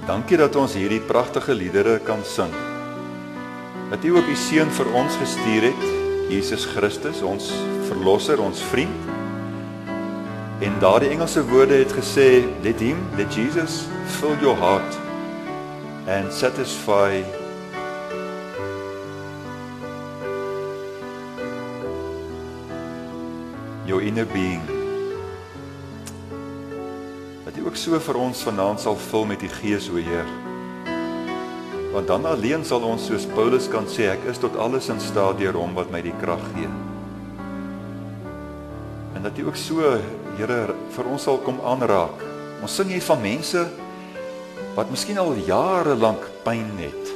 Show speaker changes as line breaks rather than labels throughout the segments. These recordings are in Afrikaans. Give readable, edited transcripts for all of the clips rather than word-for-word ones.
Dankie dat ons hierdie pragtige liedere kan sing. Dat U ook U Seun vir ons gestuur het, Jesus Christus, ons verlosser, ons vriend. En daardie Engelse woorde het gesê, let Jesus fill your heart and satisfy your inner being. Dat U ook so vir ons vanaand sal vul met die Gees, o Heer. Want dan alleen sal ons, soos Paulus kan sê, ek is tot alles in staat deur Hom wat my die krag gee. En dat U ook so, Here, vir ons sal kom aanraak. Ons sing hier van mense wat miskien al jare lank pyn het.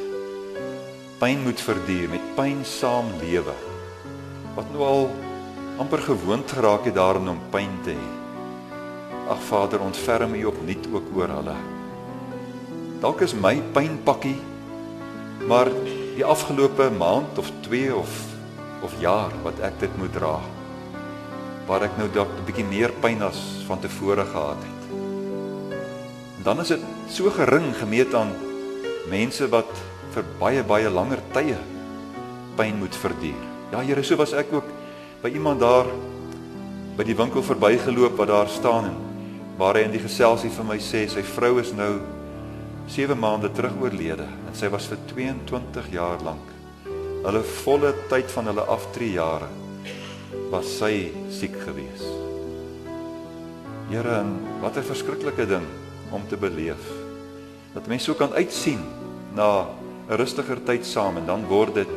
Pyn moet verduur, met pyn saam lewe. Wat nou al amper gewoond geraak het daarin om pyn te hê. Ag Vader, ontferm U opnuut ook oor hulle. Dalk is my pynpakkie, maar die afgelope maand of 2 of jaar wat ek dit moet dra, waar ek nou dalk 'n bietjie meer pyn as van tevore gehad het. En dan is dit so gering gemeet aan mense wat vir baie langer tye pyn moet verduur. Ja Here, so was ek ook by iemand daar by die winkel verbygeloop wat daar staan en waar hy in die geselsie vir my sê, sy vrou is nou 7 maande terug oorlede en sy was vir 22 jaar lank, hulle volle tyd van hulle aftreejare, was sy siek gewees. Here, en wat 'n verskriklike ding om te beleef, dat mens so kan uitsien na 'n rustiger tyd saam en dan word dit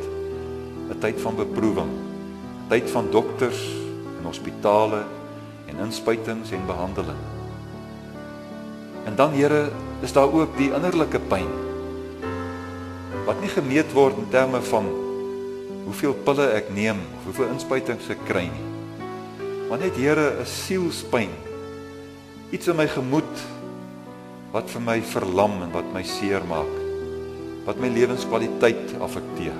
'n tyd van beproewing, tyd van dokters en hospitale en inspuitings en behandeling. En dan, Here, is daar ook die innerlike pyn, wat nie gemeet word in terme van hoeveel pille ek neem, of hoeveel inspuitings ek kry nie. Maar net, Here, 'n sielspyn, iets in my gemoed, wat vir my verlam en wat my seer maak, wat my lewenskwaliteit affekteer.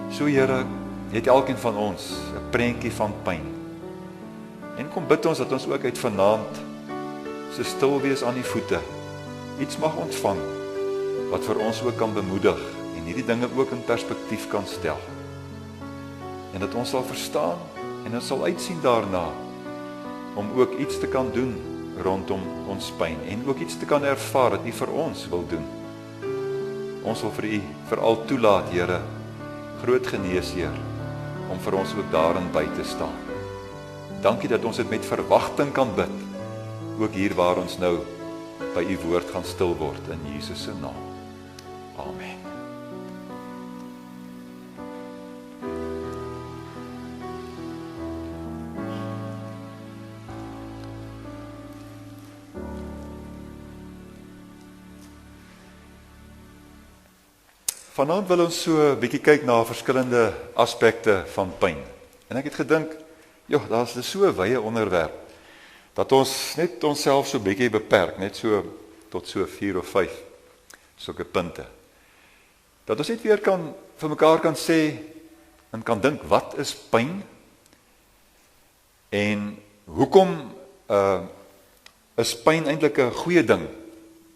So, Here, het elkeen van ons 'n prentjie van pyn. En kom bid ons dat ons ook uit vanaand so stil wees aan die voete, iets mag ontvang, wat vir ons ook kan bemoedig, en hierdie dinge ook in perspektief kan stel. En dat ons sal verstaan, en ons sal uitsien daarna, om ook iets te kan doen rondom ons pyn, en ook iets te kan ervaar, dat U vir ons wil doen. Ons wil vir U veral toelaat, Here, groot geneesheer, om vir ons ook daarin by te staan. Dankie dat ons dit met verwagting kan bid, ook hier waar ons nou by U woord gaan stil word, in Jesus se naam. Amen. Vanaand wil ons so 'n bietjie kyk na verskillende aspekte van pyn. En ek het gedink, daar is so 'n wye onderwerp, dat ons net onsself so 'n bietjie beperk, net so tot so 4 of 5 sulke punte. Dat ons net weer vir mekaar kan sê en kan dink, wat is pyn? En hoekom is pyn eintlik 'n goeie ding?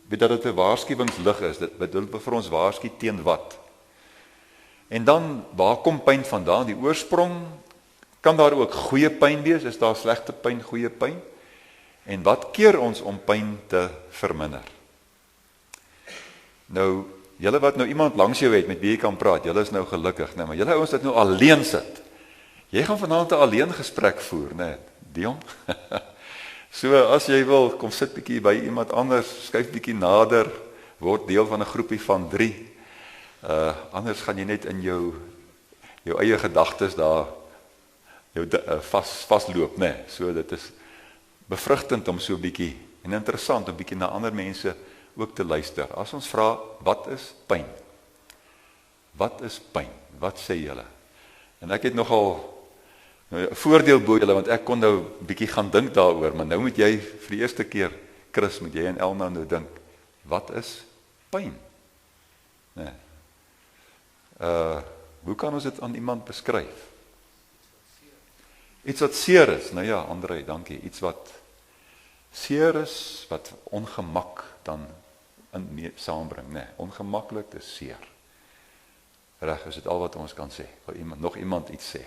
Weet dat dit 'n waarskuwingslig is, dit bedoel vir ons waarsku teen wat? En dan, waar kom pyn vandaan? Die oorsprong, kan daar ook goeie pyn wees? Is daar slegte pyn, goeie pyn? En wat keer ons om pyn te verminder? Nou, julle wat nou iemand langs jou het met wie jy kan praat, julle is nou gelukkig, nee, maar julle ouens wat nou alleen sit, jy gaan vanaand 'n alleen gesprek voer, nee, Dion? So, as jy wil, kom sit bietjie by iemand anders, skuif bietjie nader, word deel van 'n groepie van 3. Anders gaan jy net in jou eie gedagtes daar vasloop, nee. So, dit is bevrugtend om so bietjie, en interessant om bietjie na ander mense ook te luister. As ons vra, wat is pyn? Wat is pyn? Wat sê julle? En ek het nogal 'n voordeel bo julle, want ek kon nou 'n bietjie gaan dink daaroor, maar nou moet jy vir die eerste keer, Chris, moet jy en Elna nou dink, wat is pyn? Nee. Hoe kan ons dit aan iemand beskryf? Iets wat seer is, nou ja, André, dankie, iets wat seer is, wat ongemak dan saambring, nee, ongemaklik, dis seer. Reg, is dit al wat ons kan sê? Wil nog iemand iets sê?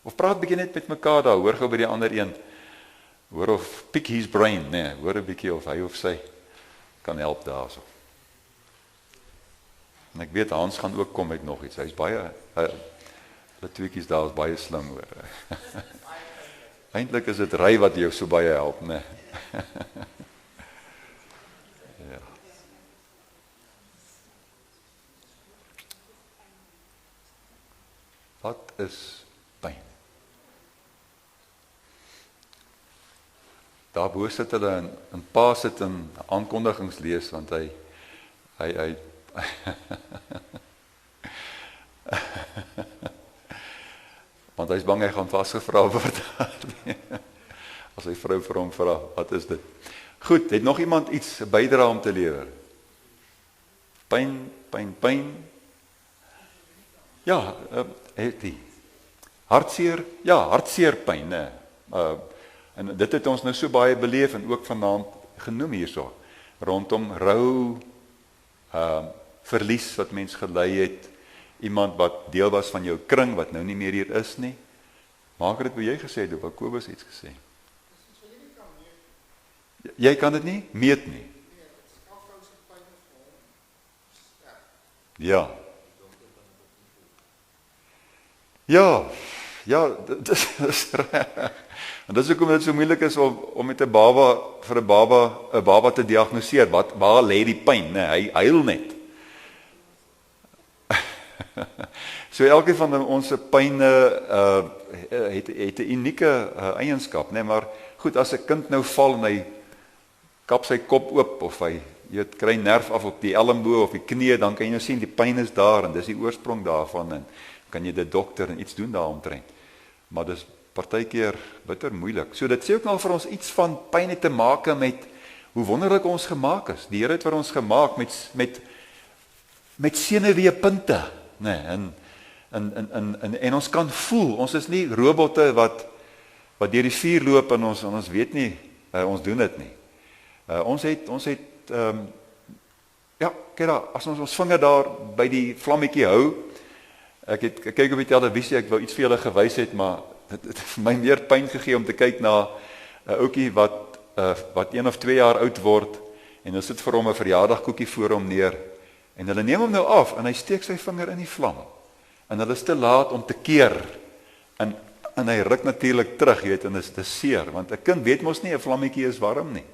Of praat bietjie net met mekaar daar, hoor gou by die ander een, hoor of pick his brain, nee, hoor 'n bietjie of hy of sy kan help daarso. En ek weet Hans gaan ook kom met nog iets. Hy's baie hulle tweeetjies daar is baie slim hoor. Eintlik is dit ry wat jou so baie help, né? Ja. Wat is pyn? Daarbo sit hulle en pa sit in aankondigings lees want hy want hy's bang hy gaan vasgevra word. As sy vrou vir hom vra, wat is dit? Goed, het nog iemand iets bydra om te lewer? Pyn. Ja, het die hartseer, ja, hartseer pyn, né? En dit het ons nou so baie beleef en ook vanaand genoem hierso, rondom rou, verlies wat mens gelei het, iemand wat deel was van jou kring, wat nou nie meer hier is nie. Margaret, wat jy gesê het, of Kobus iets gesê? Jy kan dit nie meet nie. Ja. Ja, dit is reg. En dis hoekom dit so moeilik is om met 'n baba te diagnoseer. Waar lê die pyn, né? Hy huil net. So elkeen van ons se pyne het 'n unieke eienskap, né? Maar goed, as 'n kind nou val en hy kap sy kop oop of hy kry nerf af op die elmboog of die knie, dan kan jy nou sien die pyn is daar en dis die oorsprong daarvan en kan jy dit dokter en iets doen daaromtrent. Maar dis partykeer bitter moeilik. So dit sê ook nou vir ons iets van pyn het te maak met hoe wonderlik ons gemaak is. Die Here het vir ons gemaak met senuweepunte, né? En ons kan voel. Ons is nie robotte wat deur die vuur loop en ons weet nie, ons doen dit nie. Ons het ja, kyk daar, as ons vinger daar by die vlammetjie hou, ek kyk op die televisie, ek wou iets vir julle gewys het, maar dit het vir my meer pyn gegee om te kyk na 'n ouetjie wat 1 of 2 jaar oud word, en hulle sit vir hom 'n verjaardagkoekie voor hom neer, en hulle neem hom nou af, en hy steek sy vinger in die vlam, en hulle is te laat om te keer, en hy ruk natuurlik terug, jy weet, en dit is seer, want 'n kind weet mos nie, 'n vlammetjie is warm nie.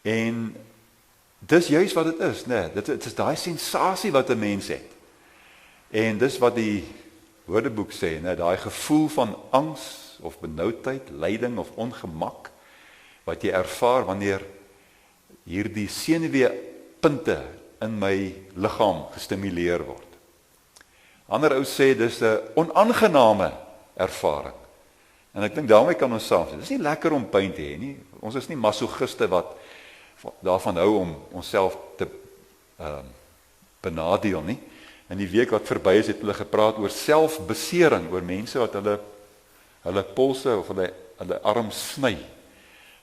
En dis juist wat dit is, né? Dit is daai sensasie wat 'n mens het. En dis wat die Woordeboek sê, né? Daai gevoel van angs of benoudheid, lyding of ongemak wat jy ervaar wanneer hierdie senuweepunte in my liggaam gestimuleer word. Ander ou sê dis 'n onaangename ervaring. En ek dink daarmee kan ons saam sê. Dis nie lekker om pyn te hê nie. Ons is nie masochiste wat daarvan hou om onsself te benadeel nie. In die week wat verby is, het hulle gepraat oor selfbesering, oor mense wat hulle polse of hulle arm sny.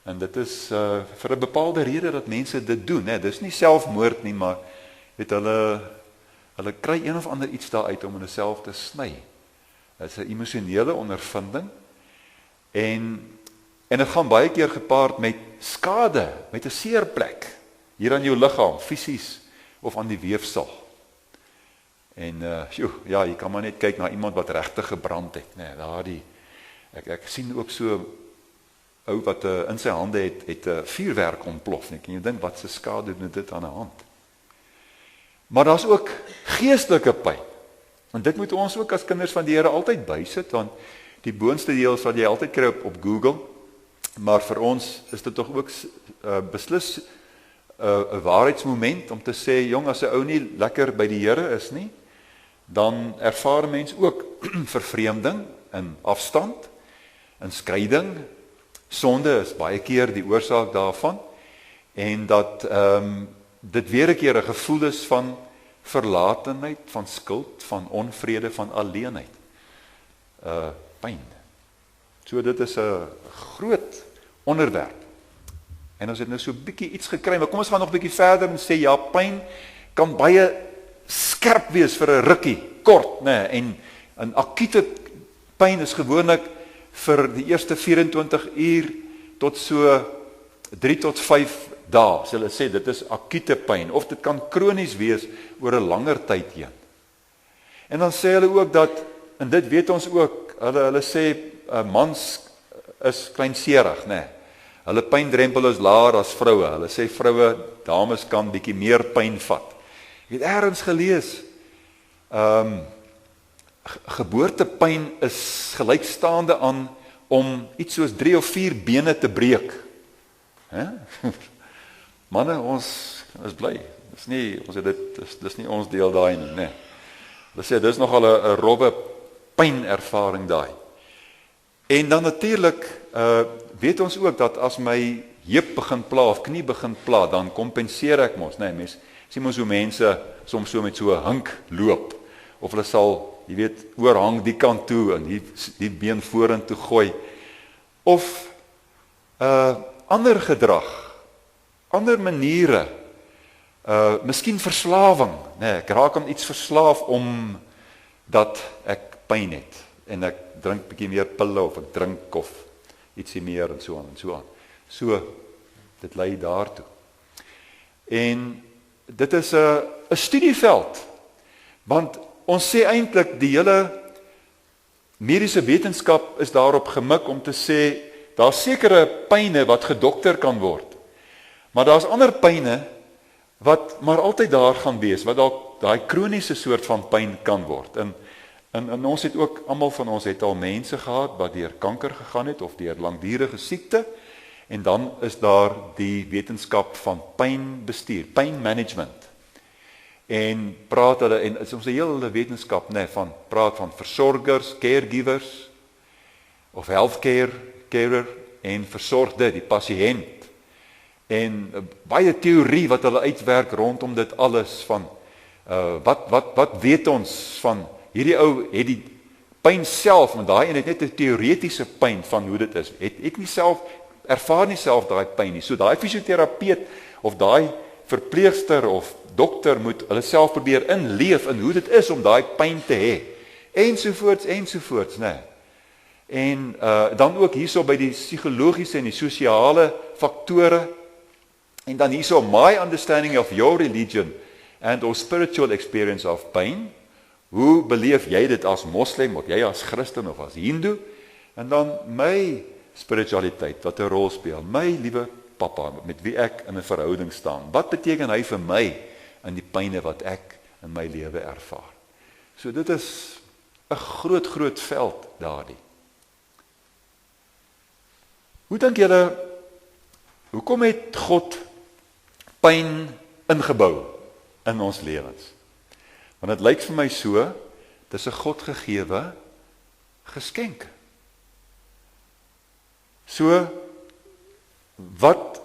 En dit is vir 'n bepaalde rede dat mense dit doen, hè. Dis nie selfmoord nie, maar hulle kry een of ander iets daaruit om hulle self te sny. Dit is 'n emosionele ondervinding en dit gaan baie keer gepaard met skade, met 'n seer plek hier aan jou liggaam, fisies of aan die weefsel. En ja, jy kan maar net kyk na iemand wat regtig gebrand het, né? Ek sien ook so ou wat in sy hande het 'n vuurwerk ontplof, net. En jy dink wat se skade doen dit aan 'n hand. Maar daar's ook geestelike pyn. En dit moet ons ook as kinders van die Here altyd bysit, want die boonste deel sal jy altyd kry op Google. Maar vir ons is dit tog ook beslis 'n waarheidsmoment om te sê, jong, as 'n ou nie lekker by die Here is nie, dan ervaar mens ook vervreemding en afstand en skryding. Sonde is baie keer die oorsaak daarvan, en dat dit weer 'n keer 'n gevoel is van verlatenheid, van skuld, van onvrede, van alleenheid. Pyn. So dit is 'n groot onderwerp. En ons het nou so 'n bietjie iets gekry, maar kom ons gaan nog 'n bietjie verder en sê ja, pyn kan baie skerp wees vir 'n rukkie, kort, nê, en 'n akute pyn is gewoonlik vir die eerste 24 uur tot so 3 tot 5 dae. So hulle sê dit is akute pyn of dit kan kronies wees oor 'n langer tyd heen. En dan sê hulle ook dat, en dit weet ons ook, hulle sê mans is kleinserig, nê. Hulle pyndrempel is laer as vroue. Hulle sê vroue, dames kan bietjie meer pyn vat. Ek het ergens gelees, geboortepyn is gelykstaande aan om iets soos 3 of 4 bene te breek. Manne, ons is bly. Dis nie, ons het dit, dis nie ons deel daai nie, nê. Hulle sê dis nogal 'n rowwe pynervaring daai. En dan natuurlik weet ons ook dat as my heup begin pla of knie begin pla, dan kompenseer ek mos, nê, mens sien mos hoe mense soms so met so 'n hink loop, of hulle sal, jy weet, oorhang die kant toe en die been vorentoe gooi, of ander gedrag, ander maniere, miskien verslawing, nê, ek raak aan iets verslaaf omdat ek pyn het, en ek drink bietjie meer pille, of ek drink of ietsie meer, en so aan en so aan. So, dit lei daartoe. En dit is 'n studieveld, want ons sê eintlik die hele mediese wetenskap is daarop gemik om te sê, daar's sekere pyne wat gedokter kan word, maar daar's ander pyne wat maar altyd daar gaan wees, wat dalk daai kroniese soort van pyn kan word. En ons het ook, almal van ons het al mense gehad wat deur kanker gegaan het of deur langdurige siekte, en dan is daar die wetenskap van pynbestuur, pain management. En praat hulle, en is ons 'n hele wetenskap, nê, praat van versorgers, caregivers of carer en versorg dit, die pasiënt. En baie teorie wat hulle uitwerk rondom dit alles van wat weet ons van hierdie ou het die pyn self, want daai een het net 'n teoretiese pyn van hoe dit is. Het nie self ervaar nie self daai pyn nie. So daai fisioterapeut of daai verpleegster of dokter moet hulle self probeer inleef in hoe dit is om daai pyn te hê. Ensovoorts, né? En dan ook hierso by die psigologiese en die sosiale faktore. En dan hierso my understanding of your religion and or spiritual experience of pain. Hoe beleef jy dit as moslim, of jy as Christen of as Hindu? En dan my spiritualiteit wat 'n rol speel. My liewe pappa met wie ek in 'n verhouding staan. Wat beteken hy vir my in die pyne wat ek in my lewe ervaar? So dit is 'n groot veld daardie. Hoe dink julle, hoekom het God pyn ingebou in ons lewens? Want dit lyk vir my so, dis 'n God-gegewe geskenk. So, wat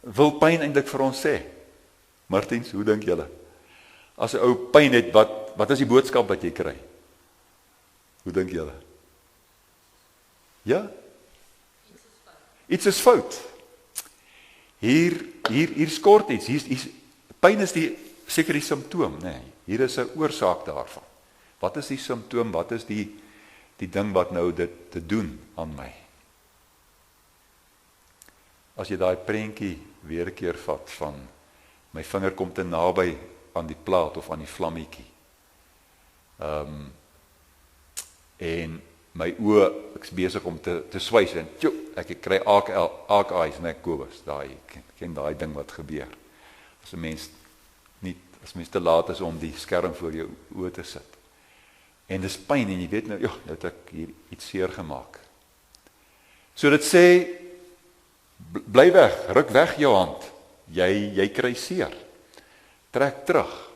wil pyn eintlik vir ons sê? Martiens, hoe dink julle? As 'n ou pyn het, wat is die boodskap wat jy kry? Hoe dink julle? Ja? Iets is fout. Hier skort iets. Pyn is seker die simptoom, nee. Hier is 'n oorsaak daarvan. Wat is die simptoom? Wat is die ding wat nou dit te doen aan my? As jy daai prentjie weer 'n keer vat van my vinger kom te naby aan die plaat of aan die vlammetjie. En my oë, ek's besig om te swys en ek kry arc eyes, net Kobus, daai ken daai ding wat gebeur. As 'n mens te laat is om die skerm voor jou oë te sit. En dis pyn en jy weet nou, nou het ek hier iets seer gemaak. So dit sê, bly weg, ruk weg jou hand. Jy kry seer. Trek terug.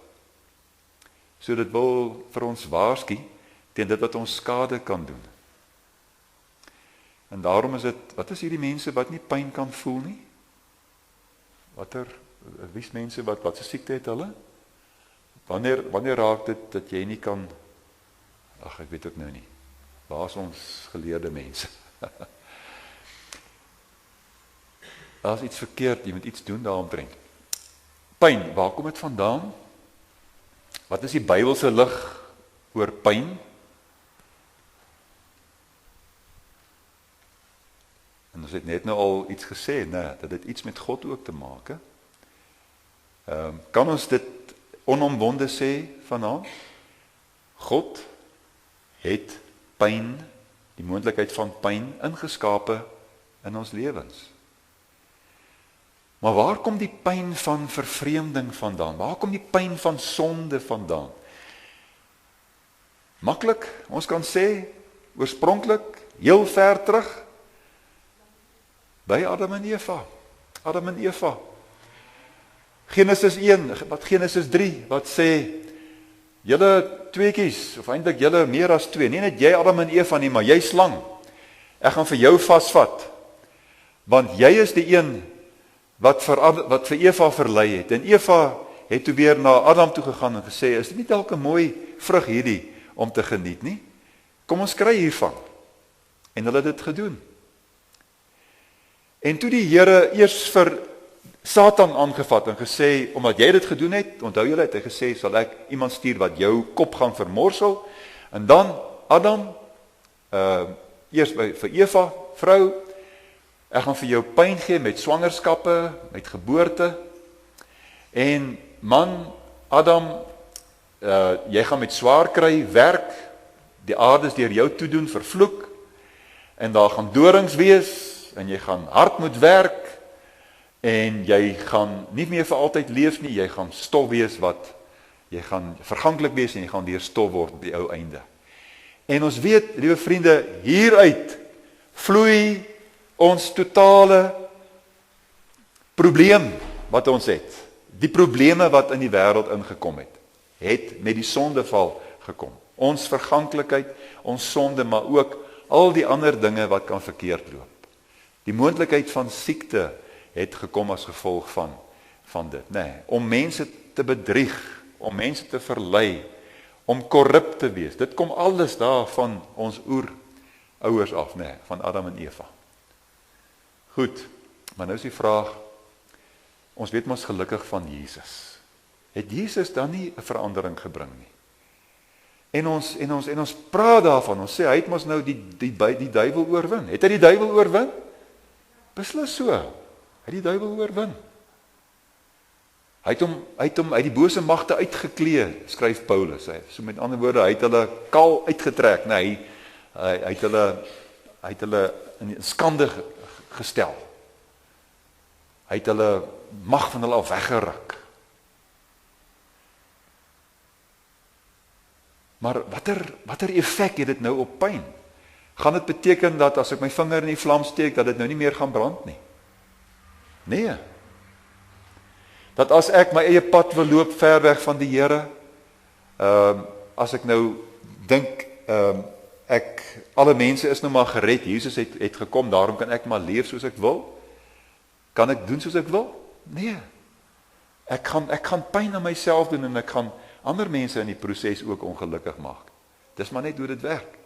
So dit wil vir ons waarsku teen dit wat ons skade kan doen. En daarom is dit, wat is hierdie mense wat nie pyn kan voel nie? Wie's mense wat se siekte het hulle? Wanneer raak dit dat jy nie kan, ek weet ook nou nie. Waar is ons geleerde mense? Daar's iets verkeerd, jy moet iets doen daaromtrent. Pyn, waar kom dit vandaan? Wat is die Bybelse lig oor pyn? En ons het net nou al iets gesê, nee, dat dit iets met God ook te maak, hè? Kan ons dit onomwonde sê vanaand? God het pyn, die moontlikheid van pyn ingeskape in ons lewens. Maar waar kom die pyn van vervreemding vandaan? Waar kom die pyn van sonde vandaan? Maklik, ons kan sê, oorspronklik, heel ver terug, by Adam en Eva. Adam en Eva. Genesis 1, wat Genesis 3, wat sê, julle tweekies, of eintlik julle meer as twee, nie net jy Adam en Eva nie, maar jy slang, ek gaan vir jou vasvat, want jy is die een wat vir Eva verlei het, en Eva het toe weer na Adam toe gegaan en gesê, is dit nie dalk 'n mooi vrug hierdie om te geniet nie? Kom ons kry hiervan. En hulle het dit gedoen. En toe die Here eers vir Satan aangevat en gesê, omdat jy dit gedoen het, onthou julle, het hy gesê, sal ek iemand stuur wat jou kop gaan vermorsel, en dan Adam, eers vir Eva, vrou, ek gaan vir jou pyn gee met swangerskappe, met geboorte, en man, Adam, jy gaan met swaar kry, werk, die aarde is deur jou toedoen, vervloek, en daar gaan dorings wees, en jy gaan hard moet werk, en jy gaan nie meer vir altyd leef nie, jy gaan stof wees jy gaan verganklik wees, en jy gaan deur stof word op die ou einde. En ons weet, liewe vriende, hieruit vloei ons totale probleem wat ons het. Die probleme wat in die wêreld ingekom het met die sondeval gekom. Ons verganklikheid, ons sonde, maar ook al die ander dinge wat kan verkeerd loop. Die moontlikheid van siekte het gekom as gevolg van dit. Nee, om mense te bedrieg, om mense te verlei, om korrup te wees. Dit kom alles daar van ons oerouers af, nee, van Adam en Eva. Goed, maar nou is die vraag, ons weet mos gelukkig van Jesus. Het Jesus dan nie 'n verandering gebring nie? En ons praat daarvan, ons sê, hy het mos nou die duiwel oorwin. Het hy die duiwel oorwin? Beslis so, hy het die duiwel oorwin. Hy het hom uit die bose magte uitgeklee, skryf Paulus. So met ander woorde, hy het hulle kaal uitgetrek, nee, hy het hulle in skande gestel. Hy het hulle mag van hulle af weggeruk. Maar watter effek het dit nou op pyn? Gaan dit beteken dat as ek my vinger in die vlam steek, dat dit nou nie meer gaan brand nie? Nee. Dat as ek my eie pad wil loop ver weg van die Here, as ek nou dink, alle mense is nou maar gered, Jesus het gekom, daarom kan ek maar leef soos ek wil. Kan ek doen soos ek wil? Nee. Ek gaan pyn aan myself doen en ek gaan ander mense in die proses ook ongelukkig maak. Dis maar net hoe dit werk.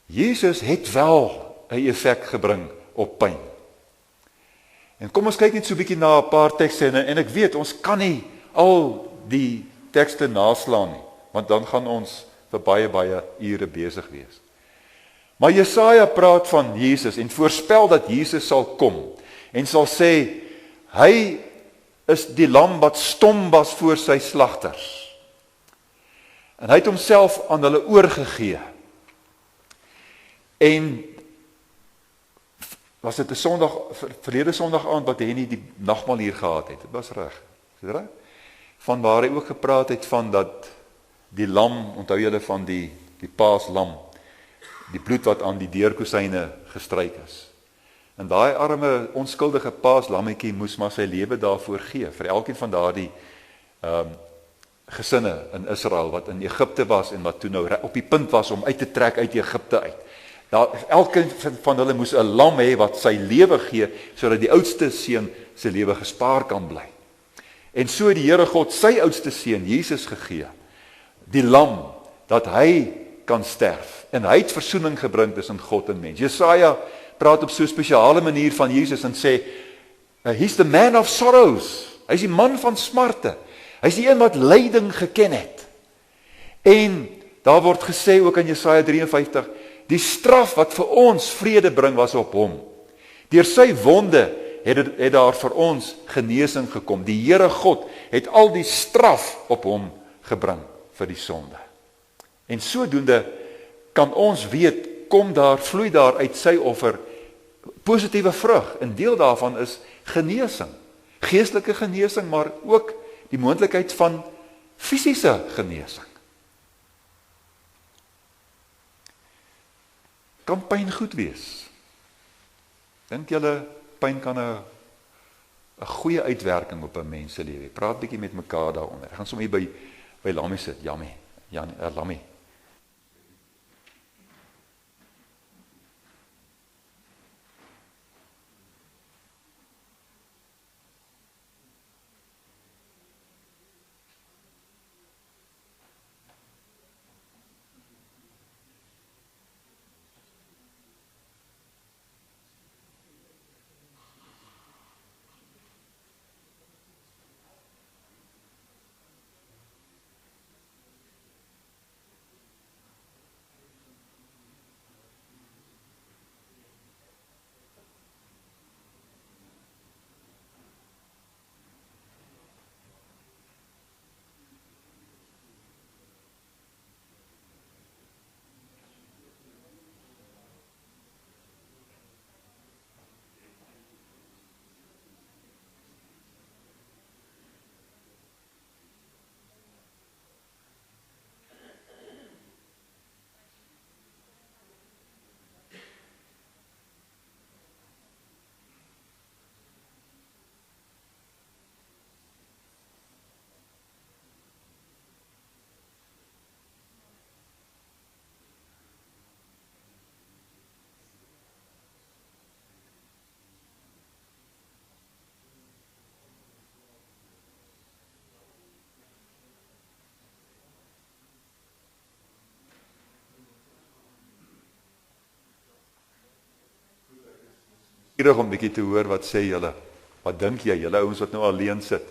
Jesus het wel 'n effek gebring op pyn. En kom ons kyk net so 'n bietjie na 'n paar tekste en ek weet ons kan nie al die tekste naslaan nie, want dan gaan ons vir baie ure besig wees. Maar Jesaja praat van Jesus en voorspel dat Jesus sal kom en sal sê, hy is die lam wat stom was voor sy slagters. En hy het homself aan hulle oorgegee. En was dit 'n Sondag, verlede Sondag aand wat Henny die nagmaal hier gehad het. Dit was reg. Is dit reg? Van waar hy ook gepraat het van dat die lam, onthou julle van die paaslam, die bloed wat aan die deurkosyne gestryk is. En daai arme onskuldige paaslammetjie moes maar sy lewe daarvoor gee vir elkeen van daardie gesinne in Israel wat in Egipte was en wat toe nou op die punt was om uit te trek uit Egipte uit. Elkeen van hulle moes 'n lam hê wat sy lewe gee sodat die oudste seun sy lewe gespaar kan bly. En so het die Here God sy oudste seun Jesus gegee, die lam, dat hy kan sterf. En hy het versoening gebring tussen God en mens. Jesaja praat op so 'n spesiale manier van Jesus en sê, he's the man of sorrows. Hy's die man van smarte. Hy's die een wat lyding geken het. En daar word gesê ook in Jesaja 53, die straf wat vir ons vrede bring was op hom. Deur sy wonde het daar vir ons genesing gekom. Die Here God het al die straf op hom gebring vir die sonde. En sodoende kan ons weet, vloei daar uit sy offer positiewe vrug. En deel daarvan is genesing. Geestelike genesing, maar ook die moontlikheid van fisiese genesing. Kan pyn goed wees? Dink julle pyn kan 'n goeie uitwerking op 'n mens se lewe? Praat bietjie met mekaar daaronder. Ek gaan sommer hier by Lammy sit. Lammy. Om 'n bietjie te hoor, wat sê julle? Wat dink jy, julle ouens wat nou alleen sit?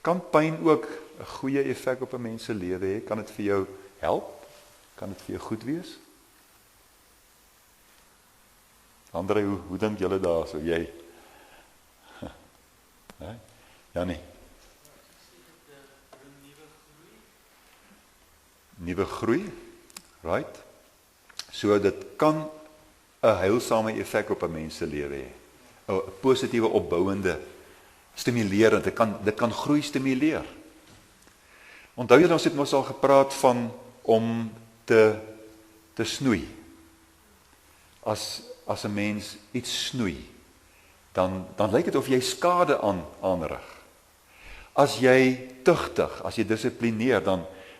Kan pyn ook 'n goeie effek op 'n mens se lewe hê? Kan dit vir jou help? Kan dit vir jou goed wees? Andre, hoe dink julle daar so? Jy? Janie? Nuwe groei? Right? So dit kan 'n heilsame effek op 'n mens se lewe hê. 'n Positiewe, opbouende, stimulerend. Dit kan groei stimuleer. Onthou jy, ons het mos al gepraat van om te snoei. As 'n mens iets snoei, dan lyk dit of jy skade aanrig. As jy tugtig, as jy dissiplineer,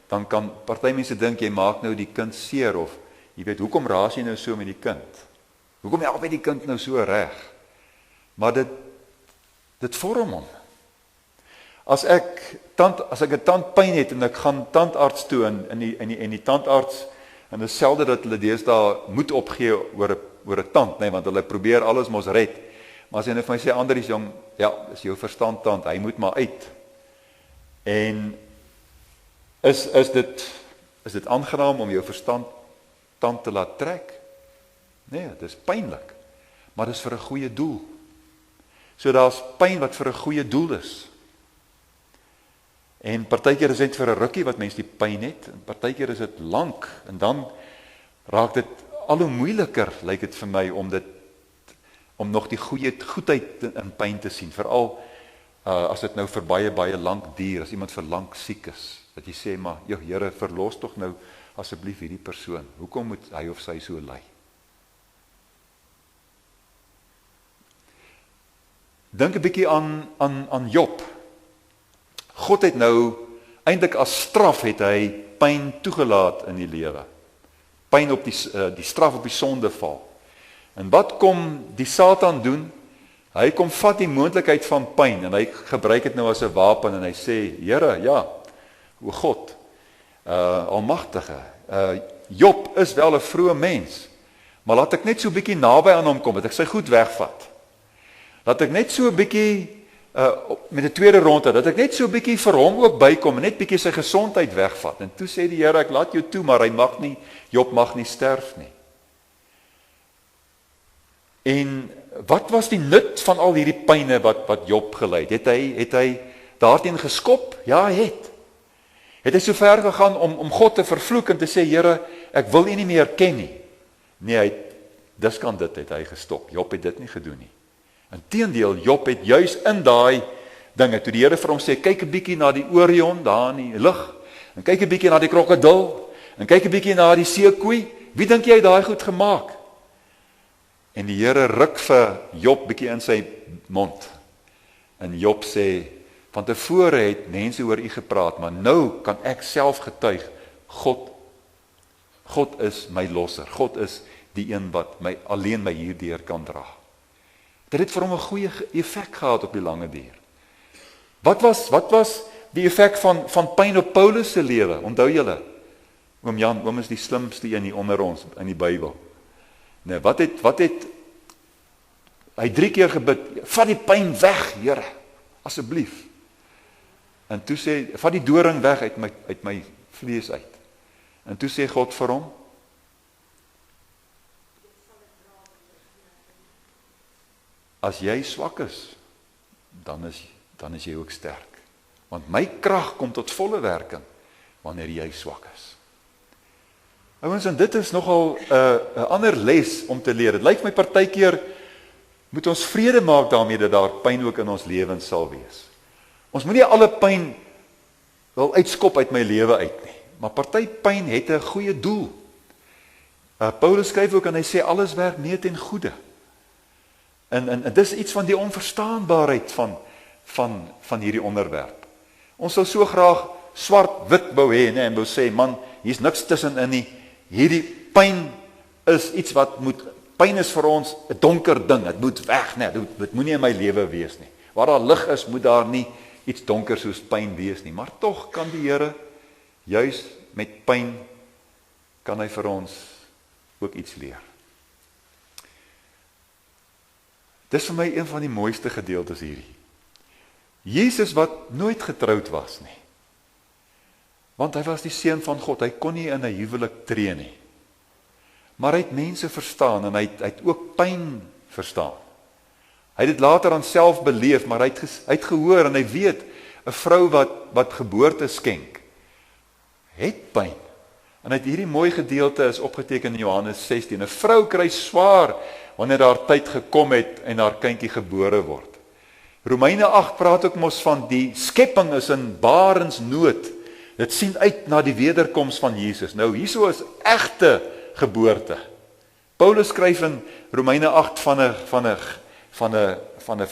dan kan party mense dink jy maak nou die kind seer, of jy weet, hoekom raas jy nou so met die kind? Hoekom help jy die kind nou so reg? Maar dit vorm hom. As ek 'n tandpyn het en ek gaan tandarts toe en die tandarts, en dit is selde dat hulle deesdae moet opgee oor 'n tand, nee, want hulle probeer alles mos red. Maar as hy nou vir my sê, Andries jong, ja, dis jou verstandtand, hy moet maar uit. En is dit aangenaam om jou verstandtand te laat trek? Nee, dit is pynlik. Maar dit is vir 'n goeie doel. So daar's pyn wat vir 'n goeie doel is. En partykeer is dit vir 'n rukkie wat mens die pyn het, en partykeer is dit lank, en dan raak dit al hoe moeiliker, lyk dit vir my, om nog die goedheid in pyn te sien, veral as dit nou vir baie lank duur, as iemand vir lank siek is, dat jy sê, maar, Here, verlos tog nou asseblief hierdie persoon, hoekom moet hy of sy so ly? Dink 'n bietjie aan Job. God het nou, eintlik as straf het hy pyn toegelaat in die lewe. Pyn op die straf op die sondeval. En wat kom die Satan doen? Hy kom vat die moontlikheid van pyn, en hy gebruik dit nou as 'n wapen, en hy sê, Here, ja, o God, Almagtige, Job is wel 'n vroeë mens, Maar laat ek net so 'n bietjie naby aan hom kom, dat ek sy goed wegvat. Laat ek net so 'n bietjie met 'n tweede ronde, dat ek net so 'n bietjie vir hom ook bykom en net bietjie sy gesondheid wegvat. En toe sê die Here, ek laat jou toe, maar Job mag nie sterf nie. En wat was die nut van al hierdie pyne wat Job gely het? Het hy daarteen geskop? Ja, hy het. Het hy so ver gegaan om God te vervloek en te sê, Here, ek wil U nie meer ken nie. Nee, dis kan dit het hy gestop. Job het dit nie gedoen nie. Inteendeel, Job het juis in daai dinge, toe die Here vir hom sê, kyk 'n bietjie na die Orion daar in die lug, en kyk 'n bietjie na die krokodil, en kyk 'n bietjie na die seekoei, wie dink jy het daai goed gemaak? En die Here ruk vir Job bietjie in sy mond. En Job sê, van tevore het mense oor U gepraat, maar nou kan ek self getuig, God is my losser, God is die een wat alleen my hierdeur kan dra. Dit het vir hom 'n goeie effek gehad op die lange duur. Wat was die effek van pyn op Paulus se lewe? Onthou julle? Oom Jan, oom is die slimste een hier onder ons in die Bybel. Nee, wat het hy 3 keer gebid, vat die pyn weg, Here, asseblief. En toe sê, vat die doring weg uit my vlees uit. En toe sê God vir hom, as jy swak is, dan is jy ook sterk. Want my krag kom tot volle werking, wanneer jy swak is. Ouens, en dit is nogal 'n ander les om te leer. Dit lyk my partykeer, moet ons vrede maak daarmee, dat daar pyn ook in ons lewens sal wees. Ons moet nie alle pyn wil uitskop uit my lewe uit nie, maar party pyn het 'n goeie doel. Paulus skryf ook en hy sê, alles werk mee ten goeie. En dis iets van die onverstaanbaarheid van hierdie onderwerp. Ons sou so graag swart-wit wou hê, en wou sê, man, hier's niks tussenin nie. Hierdie pyn is iets wat pyn is vir ons 'n donker ding, dit moet weg, dit moenie in my lewe wees nie. Waar daar lig is, moet daar nie iets donker soos pyn wees nie. Maar tog kan die Here, juis met pyn, kan hy vir ons ook iets leer. Dis vir my een van die mooiste gedeeltes hierdie. Jesus wat nooit getroud was nie. Want hy was die seun van God, hy kon nie in 'n huwelik tree nie. Maar hy het mense verstaan en hy het ook pyn verstaan. Hy het dit later aan self beleef, maar hy het gehoor en hy weet, 'n vrou wat geboorte skenk, het pyn. En uit hierdie mooi gedeelte is opgeteken in Johannes 16. 'n Vrou kry swaar wanneer haar tyd gekom het en haar kindjie gebore word. Romeine 8 praat ook mos van die skepping is in barensnood. Dit sien uit na die wederkoms van Jesus. Nou hierso is egte geboorte. Paulus skryf in Romeine 8 van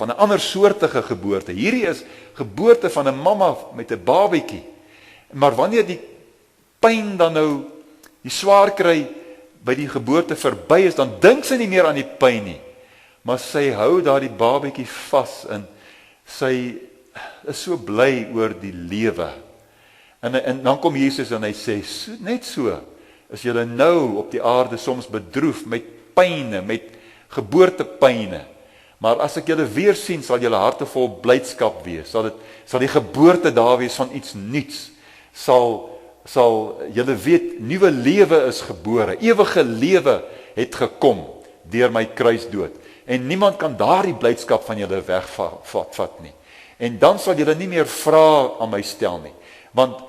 'n ander soortige geboorte. Hierdie is geboorte van 'n mamma met 'n babatjie. Maar wanneer die pyn dan nou die swaar kry by die geboorte verby is, dan dink sy nie meer aan die pyn nie. Maar sy hou daardie babatjie vas en sy is so bly oor die lewe. En dan kom Jesus en hy sê, net so is julle nou op die aarde soms bedroef met pyne, met geboortepyne. Maar as ek julle weer sien, sal julle harte vol blydskap wees. Sal die geboorte daar wees van iets nuuts. Sal julle weet, nuwe lewe is gebore. Ewige lewe het gekom deur my kruisdood. En niemand kan daardie blydskap van julle wegvat nie. En dan sal julle nie meer vra aan my stel nie. Want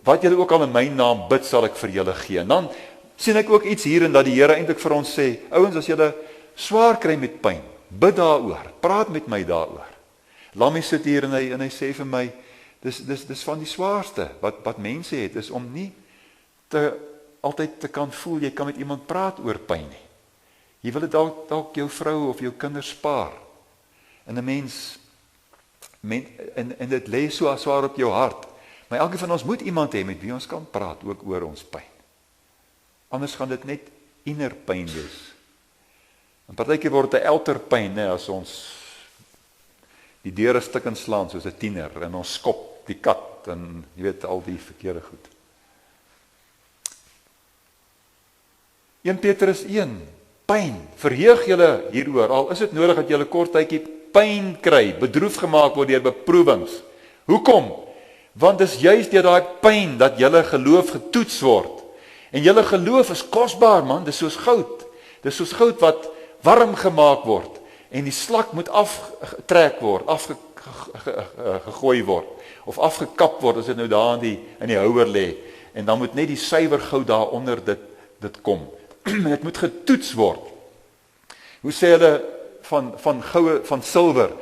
wat julle ook al in my naam bid, sal ek vir julle gee. En dan sien ek ook iets hierin dat die Here eintlik vir ons sê, ouens, as julle swaar kry met pyn, bid daaroor, praat met my daaroor. Lammy sit hier en hy sê vir my, dis van die swaarste wat mense het, is om nie altyd te kan voel, jy kan met iemand praat oor pyn nie. Jy wil dit dalk jou vrou of jou kinders spaar. En 'n mens en dit lê so swaar op jou hart. Maar elkeen van ons moet iemand hê met wie ons kan praat ook oor ons pyn. Anders gaan dit net inner pyn wees. En partykeer word dit 'n elterpyn, as ons die deure stukken slaan soos 'n tiener en ons skop die kat en jy weet al die verkeerde goed. 1 Petrus 1 Pyn, verheug julle hieroor, al is dit nodig dat julle kort tydjie pyn kry, bedroef gemaak word deur beproewings. Hoekom? Want dis juist deur daai pyn dat julle geloof getoets word. En julle geloof is kosbaar, man, dis soos goud. Dis soos goud wat warm gemaak word en die slak moet afgetrek word, afgegooi word of afgekap word as dit nou daar in die houer lê. En dan moet net die suiwer goud daaronder dit kom. Dit moet getoets word. Hoe sê hulle van goue, van silwer?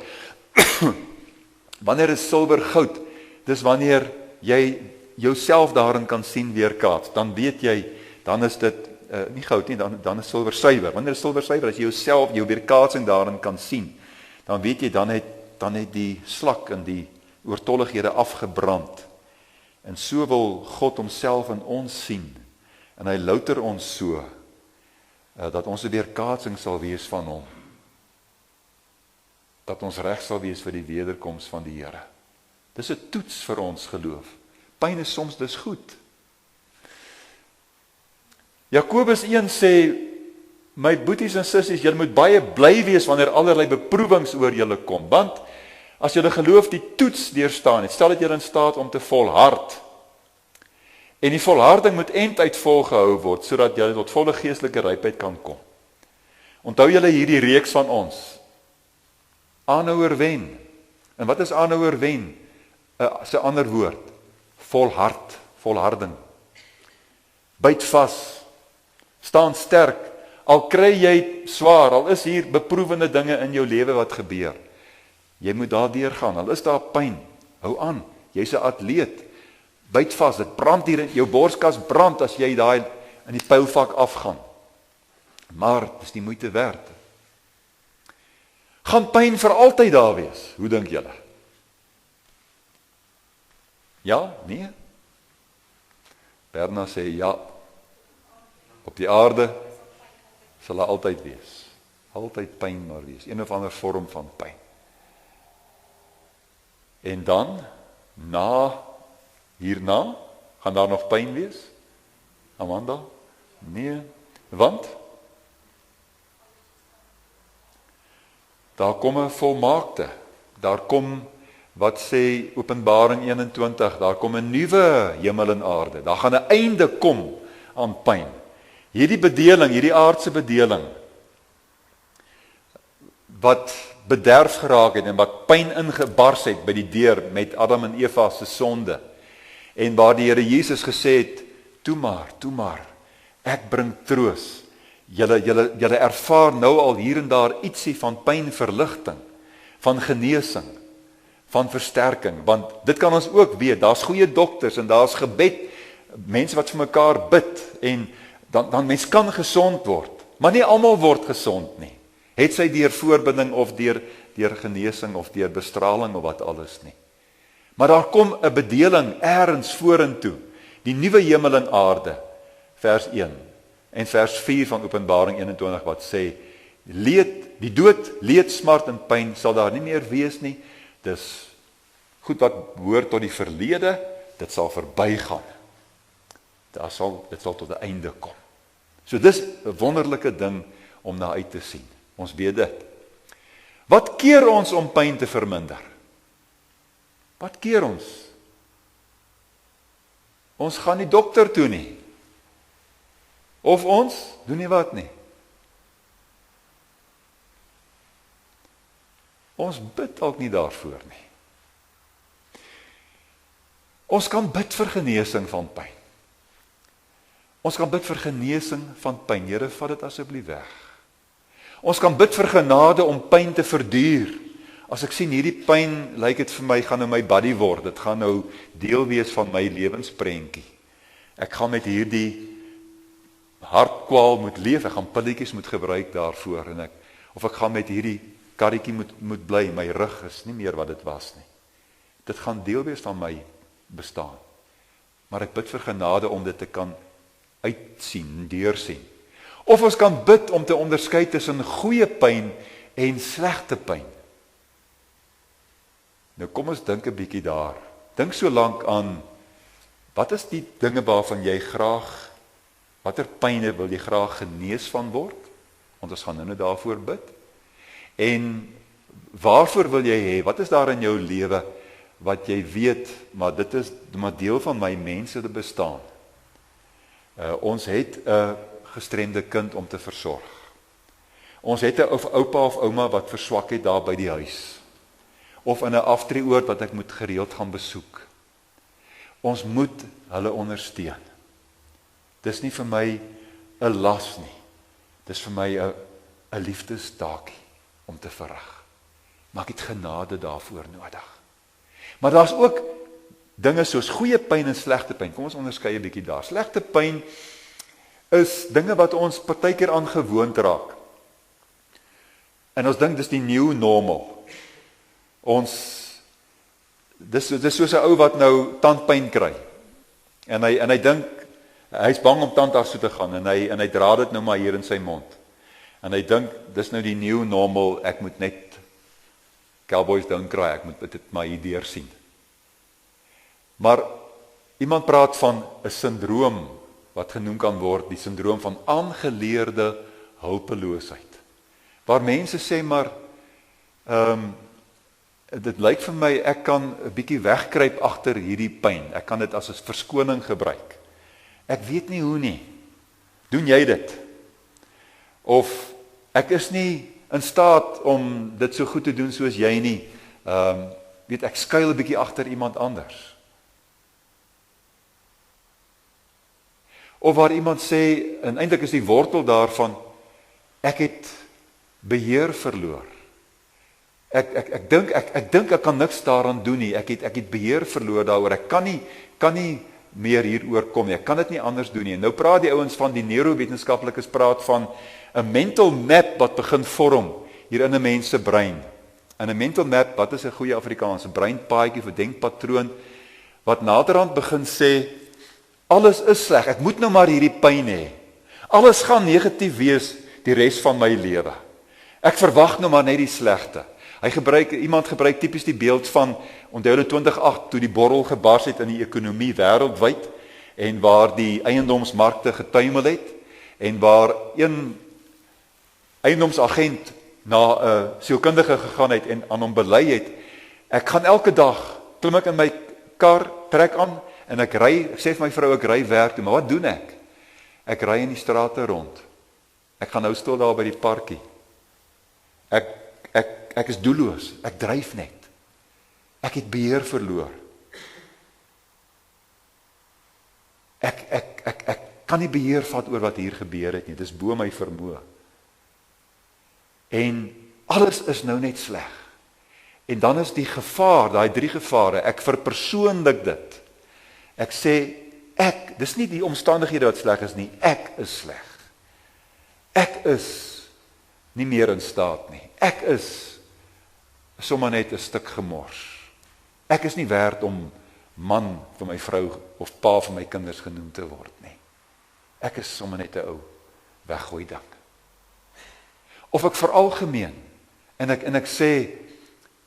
Wanneer is silwer goud? Dis wanneer jy jouself daarin kan sien weerkaats. Dan weet jy, dan is dit nie goud nie, dan is silwer suiwer. Wanneer is silwer suiwer? As jy jouself, jou weerkaatsing daarin kan sien, dan weet jy, dan het die slak en die oortollighede afgebrand. En so wil God homself in ons sien. En hy louter ons so, dat ons 'n weerkaatsing sal wees van hom. Dat ons reg sal wees vir die wederkoms van die Here. Dis 'n toets vir ons geloof. Pyn is soms dis goed. Jakobus 1 sê, my boeties en sissies, julle moet baie bly wees wanneer allerlei beproewings oor julle kom, want as julle geloof die toets deurstaan het, stel dit julle in staat om te volhard. En die volharding moet eindtyd volgehou word, sodat julle tot volle geestelike rypheid kan kom. Onthou julle hierdie reeks van ons, aanhouer wen. En wat is aanhouer wen? Is 'n ander woord, volharding. Byt vas, staan sterk, al kry jy swaar, al is hier beproewende dinge in jou lewe wat gebeur. Jy moet daardeur gaan, al is daar pyn, hou aan, jy's 'n atleet, byt vas, dit brand hier in jou borskas brand as jy daai in die pylvak afgaan. Maar dis die moeite werd. Gaan pyn vir altyd daar wees? Hoe dink julle? Ja, nee? Berna sê ja. Op die aarde sal daar altyd wees. Altyd pyn maar wees, een of ander vorm van pyn. En dan, hierna, gaan daar nog pyn wees? Amanda? Nee, want daar kom 'n volmaakte, daar kom, wat sê Openbaring 21, daar kom 'n nuwe hemel en aarde, daar gaan 'n einde kom aan pyn. Hierdie bedeling, hierdie aardse bedeling, wat bederf geraak het en wat pyn ingebars het by die deur met Adam en Eva se sonde, en waar die Here Jesus gesê het, toe maar, ek bring troos. Julle ervaar nou al hier en daar ietsie van pynverligting, van genesing, van versterking, want dit kan ons ook weet, daar's goeie dokters en daar's gebed, mense wat vir mekaar bid, en dan mens kan gesond word, maar nie almal word gesond nie, het sy deur voorbinding of deur genesing of deur bestraling of wat alles nie. Maar daar kom 'n bedeling eers vorentoe, die nuwe hemel en aarde, vers 1 en vers 4 van Openbaring 21 wat sê, die dood, leed, smart en pyn sal daar nie meer wees nie, dis goed wat behoort tot die verlede, dit sal verbygaan. Dit sal tot 'n einde kom. So dis 'n wonderlike ding om na uit te sien. Ons weet dit. Wat keer ons om pyn te verminder? Wat keer ons? Ons gaan nie dokter toe nie. Of ons doen nie wat nie. Ons bid ook nie daarvoor nie. Ons kan bid vir genesing van pyn. Ons kan bid vir genesing van pyn. Here, vat dit asseblief weg. Ons kan bid vir genade om pyn te verduur. As ek sien hierdie pyn, lyk dit vir my, gaan nou my body word. Dit gaan nou deel wees van my lewensprentjie. Ek gaan met hierdie hartkwaal moet leef, ek gaan pilletjies moet gebruik daarvoor, of ek gaan met hierdie karretjie moet bly, my rug is nie meer wat dit was nie. Dit gaan deel wees van my bestaan. Maar ek bid vir genade om dit te kan uitsien, deursien. Of ons kan bid om te onderskei tussen goeie pyn en slegte pyn. Nou kom ons dink 'n bietjie daar. Dink so lank aan, wat is die dinge waarvan jy graag, watter pyne wil jy graag genees van word? Ons gaan nou daarvoor bid. En waarvoor wil jy hê? Wat is daar in jou lewe wat jy weet, maar dit is maar deel van my menselijke bestaan. Ons het 'n gestremde kind om te versorg. Ons het 'n oupa of ouma wat verswak het daar by die huis. Of in 'n aftreeoord wat ek moet gereeld gaan besoek. Ons moet hulle ondersteun. Dis nie vir my 'n las nie. Dis vir my 'n liefdestaakie om te verrig. Maar ek het genade daarvoor nodig. Maar daar's ook dinge soos goeie pyn en slegte pyn. Kom ons onderskei 'n bietjie daar. Slegte pyn is dinge wat ons partykeer aan gewoond raak. En ons dink dis die new normal. Dis soos 'n ou wat nou tandpyn kry. En hy dink hy's bang om tandarts toe te gaan en hy dra dit nou maar hier in sy mond. En hy dink dis nou die new normal, ek moet net Cowboys don't cry, ek moet dit maar hier deur sien. Maar iemand praat van 'n syndroom wat genoem kan word, die syndroom van aangeleerde hulpeloosheid. Waar mense sê maar, dit lyk vir my, ek kan 'n bietjie wegkruip agter hierdie pyn. Ek kan dit as 'n verskoning gebruik. Ek weet nie hoe nie. Doen jy dit? Of ek is nie in staat om dit so goed te doen soos jy nie. Weet ek skuil 'n bietjie agter iemand anders. Of waar iemand sê, en eintlik is die wortel daarvan, ek het beheer verloor. Ek dink ek kan niks daaraan doen nie. Ek het beheer verloor daaroor. Ek kan nie meer hieroor kom nie. Ek kan dit nie anders doen nie. En nou praat die ouens van die neurowetenskaplikes praat van 'n mental map wat begin vorm hier in 'n mens se brein. En 'n mental map, wat is 'n goeie Afrikaanse breinpaadjie of denkpatroon wat naderhand begin sê alles is sleg. Ek moet nou maar hierdie pyn hê. Alles gaan negatief wees die res van my lewe. Ek verwag nou maar net die slegte. Iemand gebruik tipies die beeld van, onthou in 2008 toe die borrel gebars het in die ekonomie wêreldwyd en waar die eiendomsmarkte getuimel het en waar een eiendomsagent na 'n sielkundige gegaan het en aan hom belei het, ek gaan elke dag, klim ek in my kar, trek aan en ek sê vir my vrou ek ry werk toe, maar wat doen ek? Ek ry in die strate rond. Ek gaan nou stil daar by die parkie. Ek is doelloos, ek dryf net. Ek het beheer verloor. Ek kan nie beheer vat oor wat hier gebeur het nie, dit is bo my vermoë. En alles is nou net sleg. En dan is die gevaar, daai 3 gevare, ek verpersoonlik dit. Ek sê, dis nie die omstandighede wat sleg is nie, ek is sleg. Ek is nie meer in staat nie. Ek is sommer net 'n stuk gemors. Ek is nie werd om man vir my vrou of pa vir my kinders genoem te word nie. Ek is sommer net 'n ou weggooi ding. Of ek veralgemeen en ek sê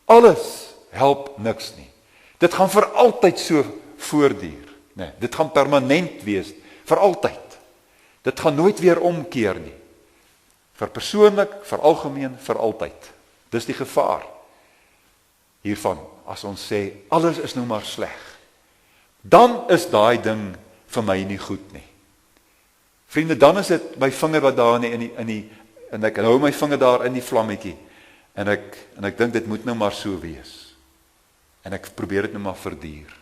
alles help niks nie. Dit gaan vir altyd so voortduur. Nee, dit gaan permanent wees vir altyd. Dit gaan nooit weer omkeer nie. Vir persoonlik, vir algemeen, vir altyd. Dis die gevaar hiervan, as ons sê, alles is nou maar sleg. Dan is daai ding vir my nie goed nie. Vriende, dan is dit my vinger wat daar en ek hou my vinger daar in die vlammetjie, en ek dink dit moet nou maar so wees. En ek probeer dit nou maar verduur.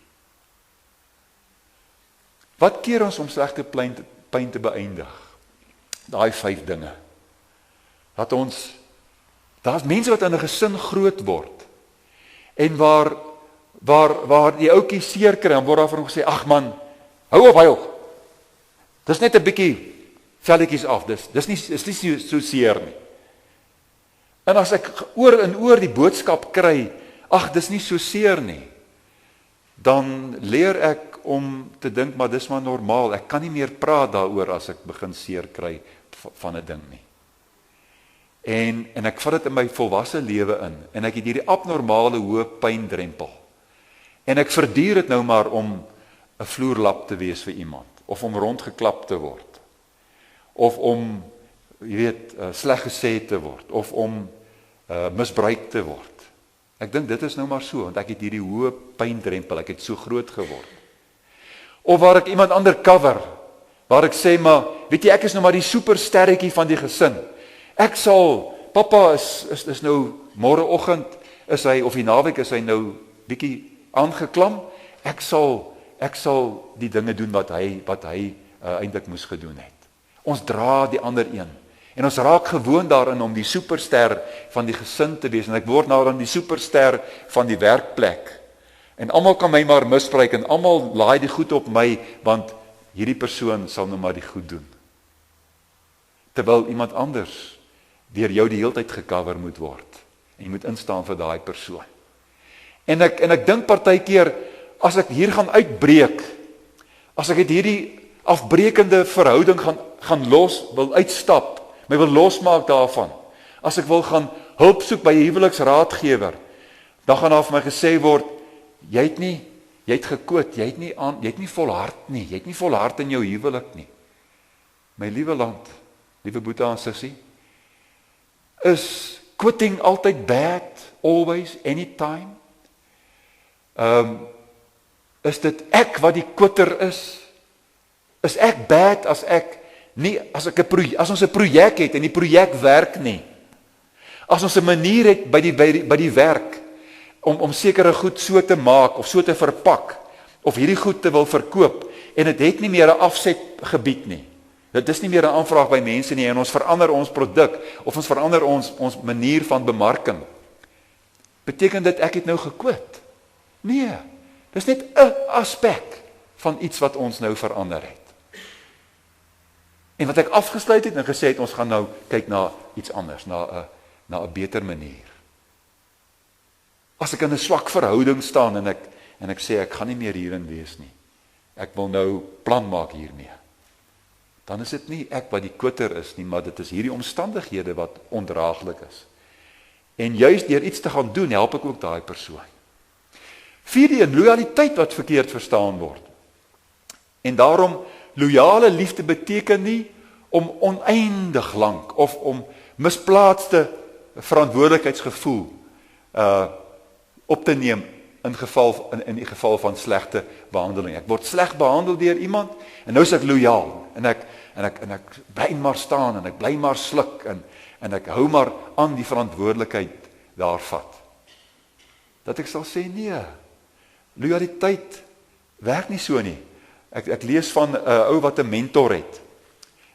Wat keer ons om slegte pyn te beëindig? Daai 5 dinge. Daar's mense wat in 'n gesin groot word, en waar die ouetjie seer kry, en word daar vir hom gesê, ag man, hou op huil. Dis net 'n bietjie velletjies af, dis nie so seer nie. En as ek oor en oor die boodskap kry, ag, dis nie so seer nie, dan leer ek om te dink, maar dis maar normaal, ek kan nie meer praat daaroor as ek begin seer kry van 'n ding nie. En ek vat dit in my volwasse lewe in, en ek het hierdie abnormale hoë pyndrempel. En ek verduur dit nou maar om 'n vloerlap te wees vir iemand, of om rondgeklap te word, of om jy weet, sleg gesê te word, of om misbruik te word. Ek dink dit is nou maar so, want ek het hierdie hoë pyndrempel, ek het so groot geword. Of waar ek iemand undercover, waar ek sê, maar, weet jy, ek is nou maar die supersterretjie van die gesin. Ek sal, papa is nou, môreoggend is hy, of die naweek is hy nou bietjie aangeklam, ek sal die dinge doen wat hy eintlik moes gedoen het. Ons dra die ander een. En ons raak gewoon daarin om die superster van die gesin te wees, en ek word nou dan die superster van die werkplek. En almal kan my maar misbruik, en almal laai die goed op my, want hierdie persoon sal nou maar die goed doen. Terwyl iemand anders deur jou die hele tyd gecover moet word, en jy moet instaan vir daai persoon. En ek dink partykeer, as ek hier gaan uitbreek, as ek hierdie afbrekende verhouding wil uitstap, my wil losmaak daarvan, as ek wil gaan hulp soek by 'n huweliksraadgewer, dan gaan daar vir my gesê word, jy het gekoot, jy het nie volhard nie, jy het nie volhard in jou huwelik nie. My liewe land, liewe Boeta en sussie, is quitting altyd bad, always, anytime? Is dit ek wat die quitter is? Is ek bad as ons 'n projek het en die projek werk nie? As ons 'n manier het by die werk om sekere goed so te maak of so te verpak of hierdie goed te wil verkoop en dit het nie meer 'n afsetgebied nie. Dit is nie meer 'n aanvraag by mense nie en ons verander ons produk of ons verander ons manier van bemarking. Beteken dit ek het nou gekwit? Nee, dis net 'n aspek van iets wat ons nou verander het. En wat ek afgesluit het en gesê het, ons gaan nou kyk na iets anders, na 'n beter manier. As ek in 'n swak verhouding staan en ek sê ek gaan nie meer hierin wees nie. Ek wil nou plan maak hiermee. Dan is dit nie ek wat die quitter is nie, maar dit is hierdie omstandighede wat ondraaglik is. En juist deur iets te gaan doen, help ek ook daai persoon. Vierde een, loyaliteit wat verkeerd verstaan word. En daarom, loyale liefde beteken nie om oneindig lank of om misplaatste verantwoordelikheidsgevoel op te neem in die geval van slegte behandeling. Ek word sleg behandel deur iemand en nou is ek loyaal en ek bly maar staan en ek bly maar sluk en ek hou maar aan die verantwoordelikheid daarvan. Dat ek sal sê nee. Loyaliteit werk nie so nie. Ek lees van 'n ou wat 'n mentor het.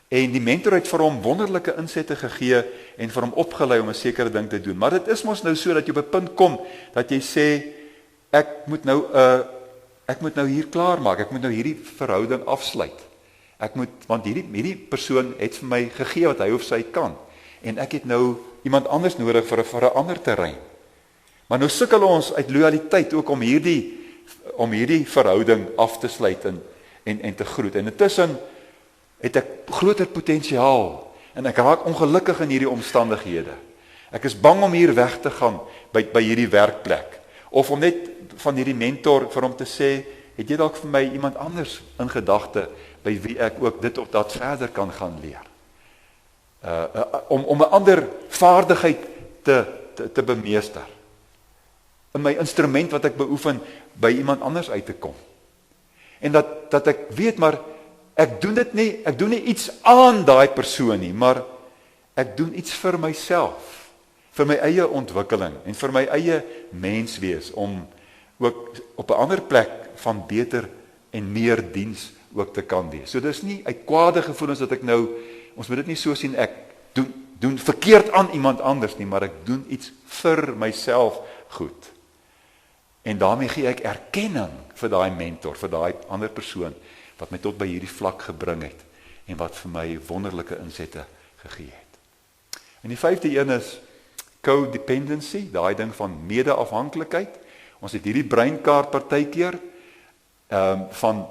En die mentor het vir hom wonderlike insette gegee en vir hom opgelei om 'n sekere ding te doen. Maar dit is mos nou so dat jy op 'n punt kom dat jy sê ek moet nou hier klaar maak. Ek moet nou hierdie verhouding afsluit. Want hierdie persoon het vir my gegee wat hy of sy kan. En ek het nou iemand anders nodig vir 'n ander terrein. Maar nou sukkel ons uit loyaliteit ook om hierdie verhouding af te sluit en te groet. En intussen het ek groter potensiaal en ek raak ongelukkig in hierdie omstandighede. Ek is bang om hier weg te gaan by hierdie werkplek. Of om net van hierdie mentor vir hom te sê, het jy dalk vir my iemand anders in gedagte by wie ek ook dit of dat verder kan gaan leer. Om 'n ander vaardigheid te bemeester. In my instrument wat ek beoefen by iemand anders uit te kom. En dat ek weet maar ek doen nie iets aan daai persoon nie, maar ek doen iets vir myself, vir my eie ontwikkeling en vir my eie menswees om ook op 'n ander plek van beter en meer diens ook te kan wees. So dis nie uit kwade gevoelens dat ek nou, ons moet dit nie so sien ek doen verkeerd aan iemand anders nie, maar ek doen iets vir myself goed. En daarmee gee ek erkenning vir daai mentor, vir daai ander persoon wat my tot by hierdie vlak gebring het en wat vir my wonderlike insette gegee het. En die 5de een is codependency, daai ding van mede-afhanklikheid. Ons het hierdie breinkaart partykeer van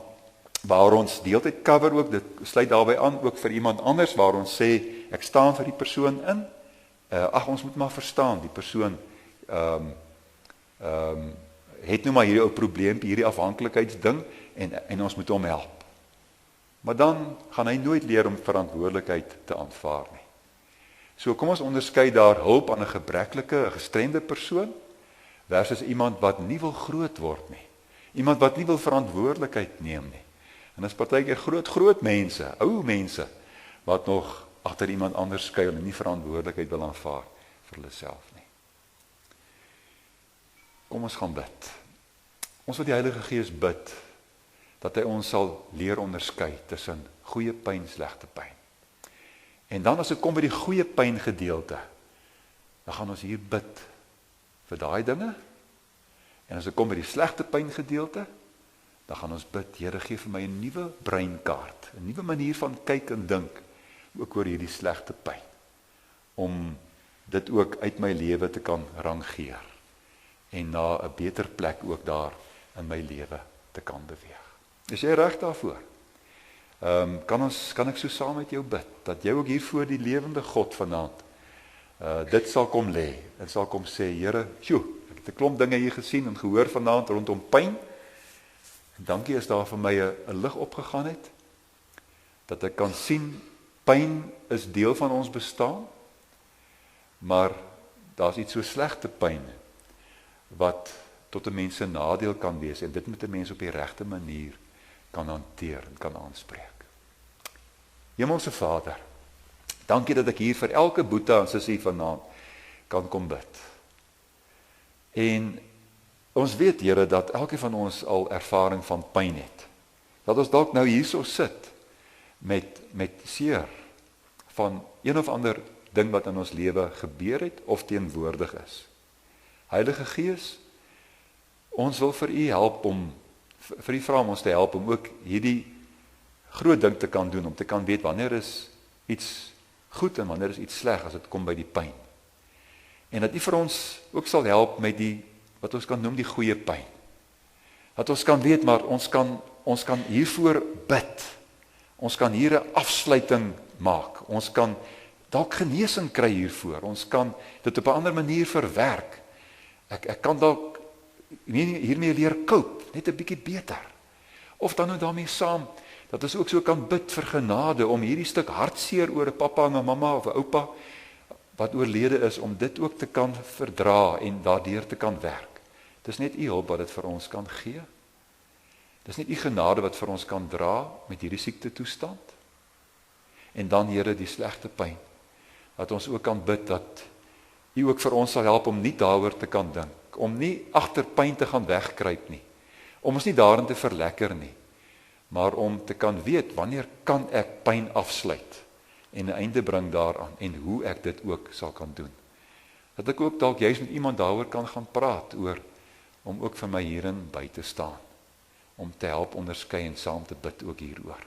waar ons deeltyd cover ook, dit sluit daarbey aan ook vir iemand anders waar ons sê ek staan vir die persoon in. Ons moet maar verstaan, die persoon het nou maar hierdie ou probleempie, hierdie afhanklikheidsding en ons moet hom help. Maar dan gaan hy nooit leer om verantwoordelikheid te aanvaar nie. So kom ons onderskei daar hulp aan 'n gebreklike, 'n gestremde persoon versus iemand wat nie wil groot word nie. Iemand wat nie wil verantwoordelikheid neem nie. En dis partykeer groot mense, ou mense wat nog agter iemand anders skuil en nie verantwoordelikheid wil aanvaar vir hulle self nie. Kom ons gaan bid. Ons wil die Heilige Gees bid dat hy ons sal leer onderskei tussen goeie pyn, slegte pyn. En dan as dit kom by die goeie pyn gedeelte, dan gaan ons hier bid vir daai dinge. En as dit kom by die slegte pyn gedeelte, dan gaan ons bid, Here, gee vir my 'n nuwe breinkaart, 'n nuwe manier van kyk en dink, ook oor hierdie slegte pyn, om dit ook uit my lewe te kan rangeer, en na 'n beter plek ook daar in my lewe te kan beweeg. Is jy reg daarvoor? Kan ek so saam met jou bid, dat jy ook hier voor die lewende God vanaand, dit sal kom lê, en sal kom sê, Here, ek het 'n klomp dinge hier gesien en gehoor vanaand rondom pyn, en dankie is daar vir my 'n lig opgegaan het, dat ek kan sien, pyn is deel van ons bestaan, maar daar's iets so slegte pyn, wat tot 'n mens se nadeel kan wees, en dit moet 'n mens op die regte manier kan hanteer en kan aanspreek. Hemelse Vader, dankie dat ek hier vir elke boeta en sussie vanaand kan kom bid. En ons weet, Here, dat elke van ons al ervaring van pyn het. Dat ons dalk nou hierso sit met seer van een of ander ding wat in ons lewe gebeur het of teenwoordig is. Heilige Gees, ons wil vir U help vir U vra om ons te help om ook hierdie groot ding te kan doen, om te kan weet wanneer is iets goed en wanneer is iets sleg as dit kom by die pyn. En dat U vir ons ook sal help met die, wat ons kan noem die goeie pyn. Dat ons kan weet, maar ons kan hiervoor bid. Ons kan hier 'n afsluiting maak. Ons kan dalk genesing kry hiervoor. Ons kan dit op 'n ander manier verwerk. Ek kan dalk hiermee leer cope, net 'n bietjie beter. Of dan nou daarmee saam, dat ons ook so kan bid vir genade, om hierdie stuk hartseer oor 'n pappa en 'n mamma of 'n oupa, wat oorlede is, om dit ook te kan verdra en daardeur te kan werk. Dis net U hulp wat dit vir ons kan gee. Dis net U genade wat vir ons kan dra met hierdie siekte toestand. En dan, Here, die slegte pyn, dat ons ook kan bid dat U ook vir ons sal help om nie daaroor te kan dink, om nie agter pyn te gaan wegkruip nie, om ons nie daarin te verlekker nie, maar om te kan weet, wanneer kan ek pyn afsluit, en 'n einde bring daaraan, en hoe ek dit ook sal kan doen. Dat ek ook dalk juist met iemand daaroor kan gaan praat, om ook vir my hierin by te staan, om te help onderskei en saam te bid ook hieroor.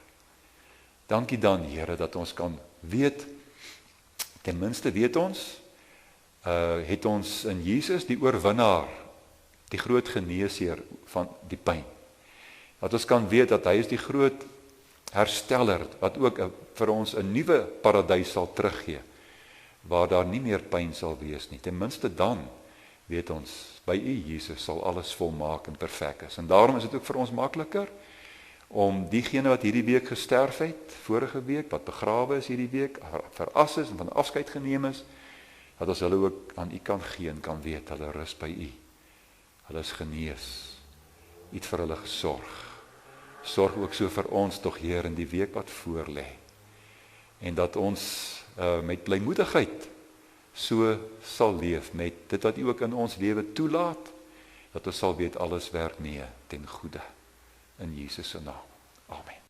Dankie dan, Here, dat ons kan weet, ten minste weet ons, het ons in Jesus die oorwinnaar, die groot geneesheer van die pyn. Dat ons kan weet dat hy is die groot hersteller, wat ook vir ons 'n nuwe paradys sal teruggee, waar daar nie meer pyn sal wees nie. Ten minste dan weet ons, by U Jesus sal alles volmaak en perfek is. En daarom is dit ook vir ons makliker, om diegene wat hierdie week gesterf het, vorige week, wat begrawe is hierdie week, veras is en van afskeid geneem is, dat ons hulle ook aan U kan gee en kan weet, hulle rus by U. Hulle is genees. U het vir hulle gesorg. Sorg ook so vir ons tog, Heer, in die week wat voor lê. En dat ons met blymoedigheid so sal leef, met dit wat U ook in ons lewe toelaat, dat ons sal weet alles werk mee ten goeie. In Jesus se naam. Amen.